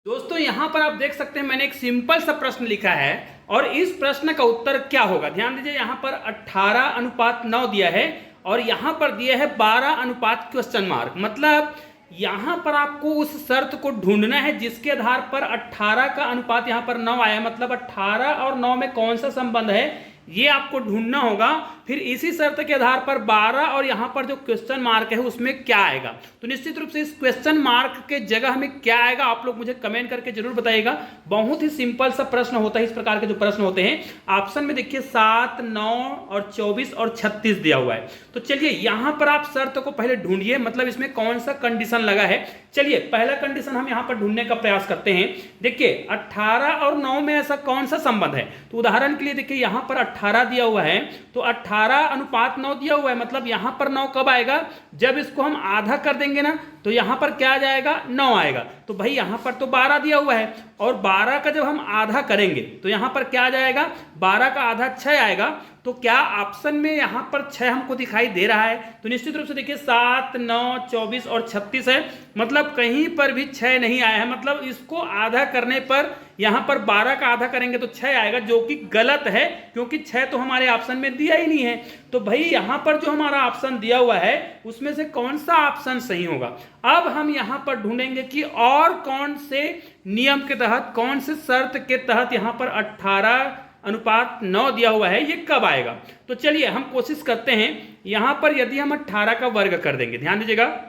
दोस्तों यहाँ पर आप देख सकते हैं मैंने एक सिंपल सा प्रश्न लिखा है और इस प्रश्न का उत्तर क्या होगा। ध्यान दीजिए, यहाँ पर 18:9 दिया है और यहाँ पर दिया है 12:? मतलब यहाँ पर आपको उस शर्त को ढूंढना है जिसके आधार पर 18 का अनुपात यहाँ पर 9 आया। मतलब 18 और 9 में कौन सा संबंध है ये आपको ढूंढना होगा। फिर इसी शर्त के आधार पर 12 और यहाँ पर जो क्वेश्चन मार्क है उसमें क्या आएगा। तो निश्चित रूप से इस क्वेश्चन मार्क के जगह हमें क्या आएगा आप लोग मुझे कमेंट करके जरूर बताइएगा। बहुत ही सिंपल सा प्रश्न होता है। इस प्रकार के जो प्रश्न होते हैं ऑप्शन में देखिए 7, 9 और 24 और 36 दिया हुआ है। तो चलिए यहाँ पर आप शर्त को पहले ढूंढिए, मतलब इसमें कौन सा कंडीशन लगा है। चलिए पहला कंडीशन हम यहाँ पर ढूंढने का प्रयास करते हैं। देखिए 18 और 9 में ऐसा कौन सा संबंध है। तो उदाहरण के लिए देखिए यहाँ पर 18 दिया हुआ है तो 18:9 दिया हुआ है। मतलब यहाँ पर 9 कब आएगा, जब इसको हम आधा कर देंगे ना तो यहाँ पर क्या आ जाएगा, 9 आएगा। तो भाई यहाँ पर तो 12 दिया हुआ है और 12 का जब हम आधा करेंगे तो यहाँ पर क्या आ जाएगा, 12 का आधा 6 आएगा। तो क्या ऑप्शन में यहाँ पर 6 हमको दिखाई दे रहा है। तो निश्चित रूप से देखिए 7, 9, 24 और 36 है। मतलब कहीं पर भी 6 नहीं आया है। मतलब इसको आधा करने पर यहाँ पर 12 का आधा करेंगे तो 6 आएगा, जो कि गलत है क्योंकि 6 तो हमारे ऑप्शन में दिया ही नहीं है। तो भाई यहाँ पर जो हमारा ऑप्शन दिया हुआ है उसमें से कौन सा ऑप्शन सही होगा। अब हम यहाँ पर ढूंढेंगे कि और कौन से नियम के तहत, कौन से शर्त के तहत यहाँ पर 18:9 दिया हुआ है ये कब आएगा। तो चलिए हम कोशिश करते हैं। यहाँ पर यदि हम 18 का वर्ग कर देंगे, ध्यान दीजिएगा,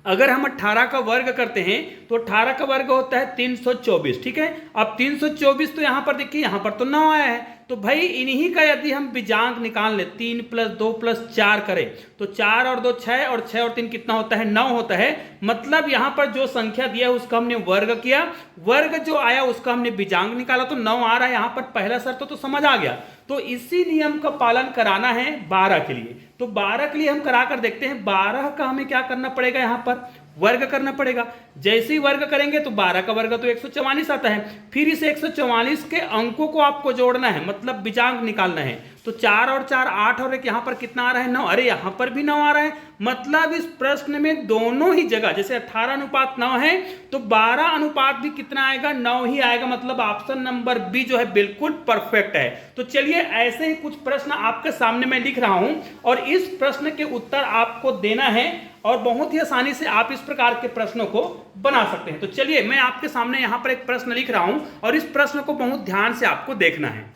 अगर हम 18 का वर्ग करते हैं तो 18 का वर्ग होता है 324। ठीक है, अब 324 तो यहाँ पर देखिए यहाँ पर तो 9 आया है। तो भाई इन्हीं का यदि हम बीजांक निकाल ले, 3 + 2 + 4 करें तो 4 और 2 6 और 6 और 3 कितना होता है, 9 होता है। मतलब यहाँ पर जो संख्या दिया है उसका हमने वर्ग किया, वर्ग जो आया उसका हमने बीजांक निकाला तो 9 आ रहा है। यहाँ पर पहला शर्त तो समझ आ गया। तो इसी नियम का पालन कराना है 12 के लिए। तो 12 के लिए हम करा कर देखते हैं। 12 का हमें क्या करना पड़ेगा, यहाँ पर वर्ग करना पड़ेगा। जैसे ही वर्ग करेंगे तो 12 का वर्ग तो 144 आता है। फिर इस 144 के अंकों को आपको जोड़ना है, मतलब बीजांक निकालना है। तो 4 और 4 8 और एक यहाँ पर कितना आ रहा है, 9। अरे यहाँ पर भी 9 आ रहा है। मतलब इस प्रश्न में दोनों ही जगह, जैसे 18:9 है तो 12 भी कितना आएगा, 9 ही आएगा। मतलब ऑप्शन नंबर बी जो है बिल्कुल परफेक्ट है। तो चलिए ऐसे ही कुछ प्रश्न आपके सामने मैं लिख रहा हूं और इस प्रश्न के उत्तर आपको देना है और बहुत ही आसानी से आप इस प्रकार के प्रश्नों को बना सकते हैं। तो चलिए मैं आपके सामने यहाँ पर एक प्रश्न लिख रहा हूं और इस प्रश्न को बहुत ध्यान से आपको देखना है।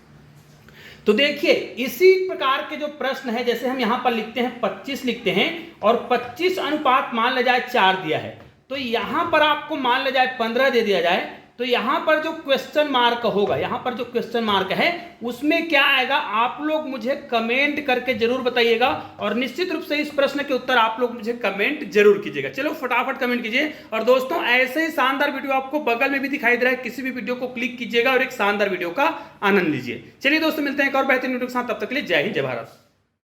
तो देखिए इसी प्रकार के जो प्रश्न है, जैसे हम यहां पर लिखते हैं 25 लिखते हैं और 25 अनुपात मान ले जाए 4 दिया है। तो यहां पर आपको मान ले जाए 15 दे दिया जाए तो यहां पर जो क्वेश्चन मार्क होगा, यहां पर जो क्वेश्चन मार्क है उसमें क्या आएगा आप लोग मुझे कमेंट करके जरूर बताइएगा। और निश्चित रूप से इस प्रश्न के उत्तर आप लोग मुझे कमेंट जरूर कीजिएगा। चलो फटाफट कमेंट कीजिए। और दोस्तों ऐसे ही शानदार वीडियो आपको बगल में भी दिखाई दे रहा है, किसी भी वीडियो को क्लिक कीजिएगा और एक शानदार वीडियो का आनंद लीजिए। चलिए दोस्तों मिलते हैं एक और बेहतरीन वीडियो के साथ, तब तक के लिए जय हिंद जय भारत।